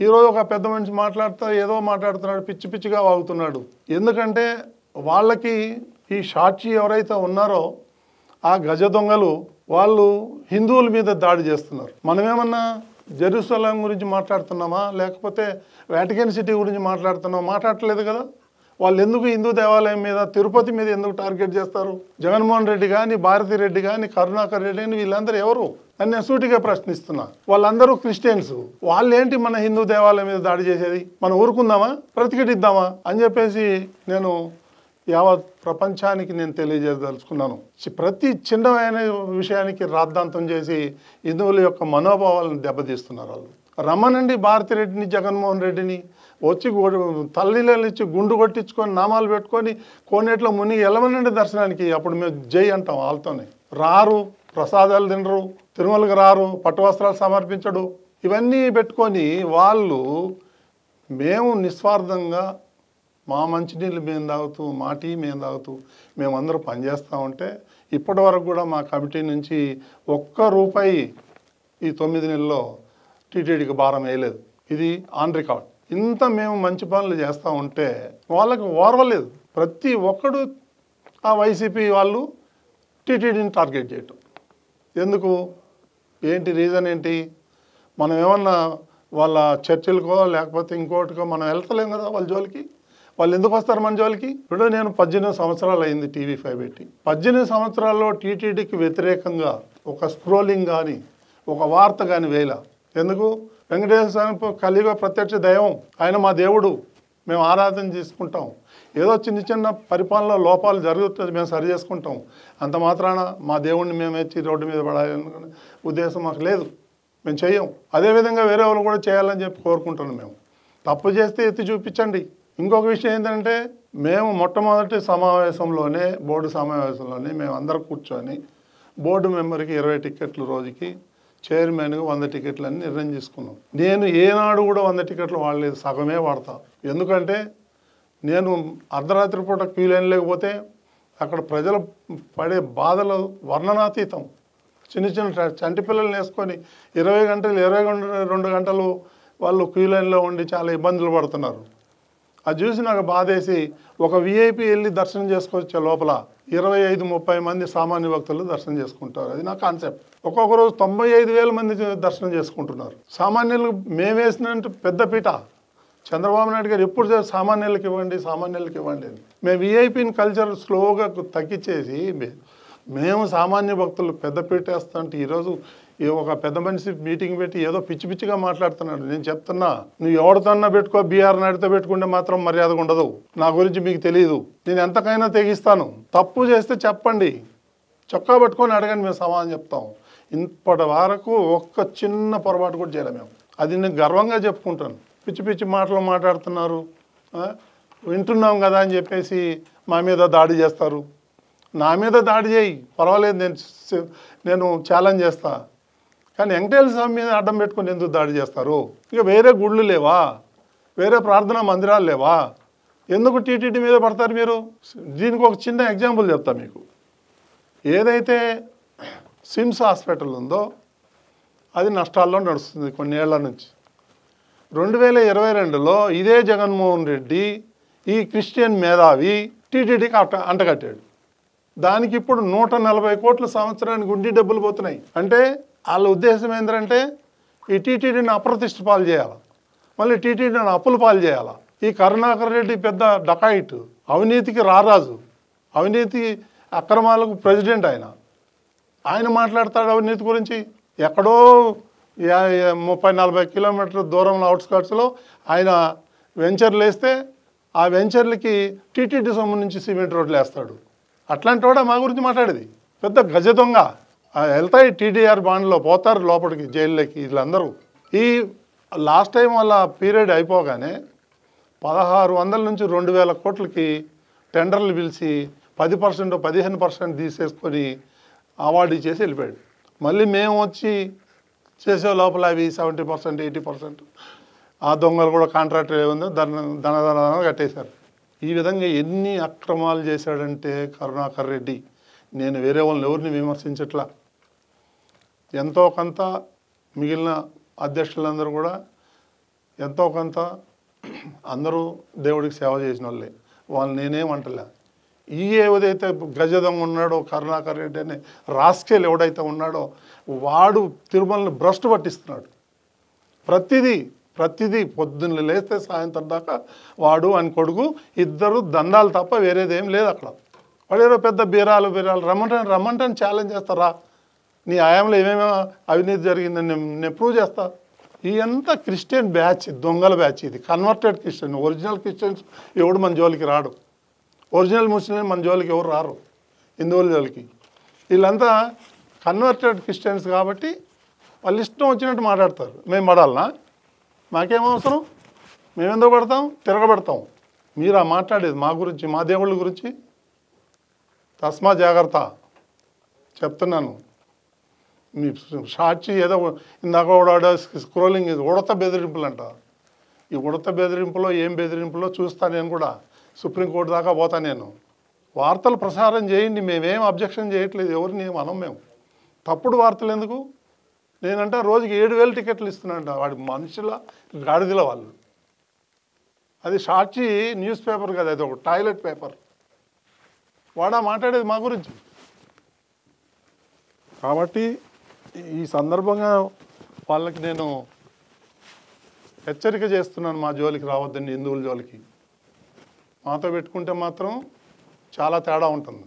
ఈరోజు ఒక పెద్ద మనిషి మాట్లాడుతూ ఏదో మాట్లాడుతున్నాడు, పిచ్చి పిచ్చిగా వాగుతున్నాడు. ఎందుకంటే వాళ్ళకి ఈ సాక్షి ఎవరైతే ఉన్నారో ఆ గజ దొంగలు వాళ్ళు హిందువుల మీద దాడి చేస్తున్నారు. మనమేమన్నా జెరూసలేం గురించి మాట్లాడుతున్నామా, లేకపోతే వాటికన్ సిటీ గురించి మాట్లాడుతున్నామా? మాట్లాడట్లేదు కదా. వాళ్ళు ఎందుకు హిందూ దేవాలయం మీద, తిరుపతి మీద ఎందుకు టార్గెట్ చేస్తారు? జగన్మోహన్ రెడ్డి కానీ, భారతి రెడ్డి కానీ, కరుణాకర్ రెడ్డి కానీ వీళ్ళందరూ ఎవరు అని నేను సూటిగా ప్రశ్నిస్తున్నా. వాళ్ళందరూ క్రిస్టియన్స్. వాళ్ళేంటి మన హిందూ దేవాలయం మీద దాడి చేసేది? మనం ఊరుకుందామా, ప్రతిఘటిద్దామా అని చెప్పేసి నేను యావత్ ప్రపంచానికి నేను తెలియజేయదలుచుకున్నాను. ప్రతి చిన్నమైన విషయానికి రాద్ధాంతం చేసి హిందువుల యొక్క మనోభావాలను దెబ్బతీస్తున్నారు వాళ్ళు. రమ్మనండి భారతిరెడ్డిని, జగన్మోహన్ రెడ్డిని, వచ్చి తల్లిళ్ళు ఇచ్చి గుండు కొట్టించుకొని నామాలు పెట్టుకొని కోనేట్లో మునిగి వెళ్ళమనండి దర్శనానికి. అప్పుడు మేము జై అంటాం వాళ్ళతోనే. రారు, ప్రసాదాలు తినరు, తిరుమలకు రారు, పట్టు వస్త్రాలు సమర్పించడు. ఇవన్నీ పెట్టుకొని వాళ్ళు మేము నిస్వార్థంగా మా మంచినీళ్ళు మేము తాగుతూ, మా టీ మేము తాగుతూ మేమందరూ పనిచేస్తూ ఉంటే ఇప్పటి వరకు కూడా మా కమిటీ నుంచి ₹1 ఈ 9 నెలల్లో టీటీడీకి భారం వేయలేదు. ఇది ఆన్ రికార్డ్. ఇంత మేము మంచి పనులు చేస్తూ ఉంటే వాళ్ళకి ఓర్వలేదు. ప్రతి ఒక్కడు ఆ వైసీపీ వాళ్ళు టీటీడీని టార్గెట్ చేయటం ఎందుకు? ఏంటి రీజన్ ఏంటి? మనం ఏమన్నా వాళ్ళ చర్చిలకో లేకపోతే ఇంకోటికో మనం వెళ్తలేం కదా వాళ్ళ జోలికి. వాళ్ళు ఎందుకు వస్తారు మన జోలికి? ఇప్పుడు నేను 18 సంవత్సరాలు అయింది TV5 పెట్టి. 18 సంవత్సరాల్లో టీటీడీకి వ్యతిరేకంగా ఒక స్క్రోలింగ్ కానీ ఒక వార్త కానీ వేయలా. ఎందుకు? వెంకటేశ్వర స్వామి కలియుగ ప్రత్యక్ష దైవం, ఆయన మా దేవుడు, మేము ఆరాధన చేసుకుంటాం. ఏదో చిన్న చిన్న పరిపాలన లోపాలు జరుగుతుంది, మేము సరి చేసుకుంటాం. అంత మాత్రాన మా దేవుడిని మేము ఎత్తి రోడ్డు మీద పడాలనుకునే ఉద్దేశం మాకు లేదు, మేము చెయ్యం. అదేవిధంగా వేరే వాళ్ళు కూడా చేయాలని చెప్పి కోరుకుంటున్నాం. మేము తప్పు చేస్తే ఎత్తి చూపించండి. ఇంకొక విషయం ఏంటంటే మేము మొట్టమొదటి సమావేశంలోనే, బోర్డు సమావేశంలోనే మేము అందరం కూర్చొని బోర్డు మెంబర్కి 20 టికెట్లు రోజుకి, చైర్మన్కి 100 టికెట్లు అని నిర్ణయం చేసుకున్నాం. నేను ఏనాడు కూడా 100 టికెట్లు వాడలేదు, సగమే వాడతా. ఎందుకంటే నేను అర్ధరాత్రి పూట క్యూ లైన్ లేకపోతే అక్కడ ప్రజలు పడే బాధలు వర్ణనాతీతం. చిన్న చిన్న చంటి పిల్లల్ని వేసుకొని 20 గంటలు 22 గంటలు వాళ్ళు క్యూ లైన్లో ఉండి చాలా ఇబ్బందులు పడుతున్నారు. అది చూసి నాకు బాధేసి ఒక విఐపి వెళ్ళి దర్శనం చేసుకొచ్చే లోపల 25-30 మంది సామాన్య భక్తులు దర్శనం చేసుకుంటారు. అది నా కాన్సెప్ట్. ఒక్కొక్క రోజు 95,000 మంది దర్శనం చేసుకుంటున్నారు. సామాన్యులు మేము వేసినట్టు పెద్ద పీట. చంద్రబాబు నాయుడు గారు ఎప్పుడు సామాన్యులకు ఇవ్వండి, సామాన్యులకు ఇవ్వండి అని. మేము విఐపిని కల్చర్ స్లోగా తగ్గించేసి మేము సామాన్య భక్తులు పెద్ద పీట వేస్తుంటే ఈరోజు ఒక పెద్ద మనిషి మీటింగ్ పెట్టి ఏదో పిచ్చి పిచ్చిగా మాట్లాడుతున్నాడు. నేను చెప్తున్నా, నువ్వు ఎవరితోన్నా పెట్టుకో, బీఆర్ నాయుడుతో పెట్టుకుంటే మాత్రం మర్యాదగా ఉండదు. నా గురించి మీకు తెలియదు. నేను ఎంతకైనా తెగిస్తాను. తప్పు చేస్తే చెప్పండి, చొక్కా పట్టుకొని అడగండి, మేము సమాధానం చెప్తాం. ఇప్పటి వరకు ఒక్క చిన్న పొరపాటు కూడా చేయలేము మేము. అది నేను గర్వంగా చెప్పుకుంటాను. పిచ్చి పిచ్చి మాటలు మాట్లాడుతున్నారు, వింటున్నాం కదా అని చెప్పేసి మా మీద దాడి చేస్తారు. నా మీద దాడి చేయి, పర్వాలేదు, నేను ఛాలెంజ్ చేస్తా. కానీ వెంకటేశ్వర స్వామి మీద అడ్డం పెట్టుకుని ఎందుకు దాడి చేస్తారు? ఇక వేరే గుళ్ళు లేవా? వేరే ప్రార్థనా మందిరాలు లేవా? ఎందుకు టీటీడీ మీద పడతారు మీరు? దీనికి ఒక చిన్న ఎగ్జాంపుల్ చెప్తా మీకు. ఏదైతే సిమ్స్ హాస్పిటల్ ఉందో అది నష్టాల్లో నడుస్తుంది కొన్నేళ్ల నుంచి. 2022లో ఇదే జగన్మోహన్ రెడ్డి ఈ క్రిస్టియన్ మేధావి టీటీడీకి అంటగట్టాడు. దానికి ఇప్పుడు 140 కోట్ల సంవత్సరానికి గుండి డబ్బులు పోతున్నాయి. అంటే వాళ్ళ ఉద్దేశం ఏంటంటే ఈ టీటీడీని అప్రతిష్ట పాలు చేయాలి, మళ్ళీ టీటీడీని అప్పుల పాలు చేయాలి. ఈ కరుణాకర్ రెడ్డి పెద్ద డకాయిట్, అవినీతికి రారాజు, అవినీతి అక్రమాలకు ప్రెసిడెంట్. ఆయన మాట్లాడతాడు అవినీతి గురించి. ఎక్కడో 30-40 కిలోమీటర్ల దూరంలో అవుట్స్కట్స్లో ఆయన వెంచర్లు వేస్తే ఆ వెంచర్లకి టీటీడీ సొమ్ము నుంచి సిమెంట్ రోడ్లు వేస్తాడు. అట్లాంటి వాడు మా గురించి మాట్లాడేది. పెద్ద గజ దొంగ. వెళ్తాయి టీడీఆర్ బాండ్లో, పోతారు లోపలికి, జైల్లోకి వీళ్ళందరూ. ఈ లాస్ట్ టైం వాళ్ళ పీరియడ్ అయిపోగానే 1600 నుంచి 2000 కోట్లకి టెండర్లు పిలిచి 10% 15% తీసేసుకొని అవార్డు ఇచ్చేసి వెళ్ళిపోయాడు. మళ్ళీ మేము వచ్చి చేసే లోపల అవి 70% 80% ఆ దొంగలు కూడా కాంట్రాక్టర్ ఏముందో దన కట్టేశారు. ఈ విధంగా ఎన్ని అక్రమాలు చేశాడంటే కరుణాకర్ రెడ్డి. నేను వేరే వాళ్ళని ఎవరిని విమర్శించట్లా. ఎంతో కొంత మిగిలిన అధ్యక్షులందరూ కూడా ఎంతో కొంత అందరూ దేవుడికి సేవ చేసిన వాళ్ళే, వాళ్ళు నేనేమంటలే. ఏదైతే గజదొంగ ఉన్నాడో కరుణాకర్ రెడ్డి అనే రాస్కేల్ ఎవడైతే ఉన్నాడో వాడు తిరుమలని భ్రష్టు పట్టిస్తున్నాడు. ప్రతిదీ పొద్దున్న లేస్తే సాయంత్రం దాకా వాడు అని కొడుకు ఇద్దరు దందాలు తప్ప వేరేదేం లేదు అక్కడ. వాడేదో పెద్ద బీరాలు రమ్మంటే ఛాలెంజ్ చేస్తారా, నీ ఆయంలో ఏమేమో అవినీతి జరిగిందని నేను ప్రూవ్ చేస్తా. ఇదంతా క్రిస్టియన్ బ్యాచ్, దొంగల బ్యాచ్. ఇది కన్వర్టెడ్ క్రిస్టియన్. ఒరిజినల్ క్రిస్టియన్స్ ఎవడు మన జోలికి రాడు, ఒరిజినల్ ముస్లిం మన జోలికి ఎవరు రారు, హిందువుల జోలికి. వీళ్ళంతా కన్వర్టెడ్ క్రిస్టియన్స్ కాబట్టి వాళ్ళు ఇష్టం వచ్చినట్టు మాట్లాడతారు. మేము పడాలనా? మాకేం అవసరం? మేమెందుకు పడతాం? తిరగబడతాం. మీరు మాట్లాడేది మా గురించి, మా దేవుళ్ళ గురించి. తస్మా జాగ్రత్త చెప్తున్నాను. మీ సాక్షి ఏదో ఇందాక కూడా స్క్రోలింగ్, ఇది ఉడత బెదిరింపులు అంట. ఈ ఉడత బెదిరింపులో ఏం బెదిరింపులో చూస్తా. నేను కూడా సుప్రీంకోర్టు దాకా పోతా. నేను వార్తలు ప్రసారం చేయండి, మేమేం అబ్జెక్షన్ చేయట్లేదు, ఎవరిని ఏం అనం. మేము తప్పుడు వార్తలు ఎందుకు? నేనంటే రోజుకి 7,000 టికెట్లు ఇస్తున్నాంట వాడి మనుషుల గాడిదల వాళ్ళు. అది సాక్షి న్యూస్ పేపర్ కదా, అది ఒక టాయిలెట్ పేపర్. వాడా మాట్లాడేది మా గురించి. కాబట్టి ఈ సందర్భంగా వాళ్ళకి నేను హెచ్చరిక చేస్తున్నాను, మా జోలికి రావద్దండి, హిందువుల జోలికి. మాతో పెట్టుకుంటే మాత్రం చాలా తేడా ఉంటుంది.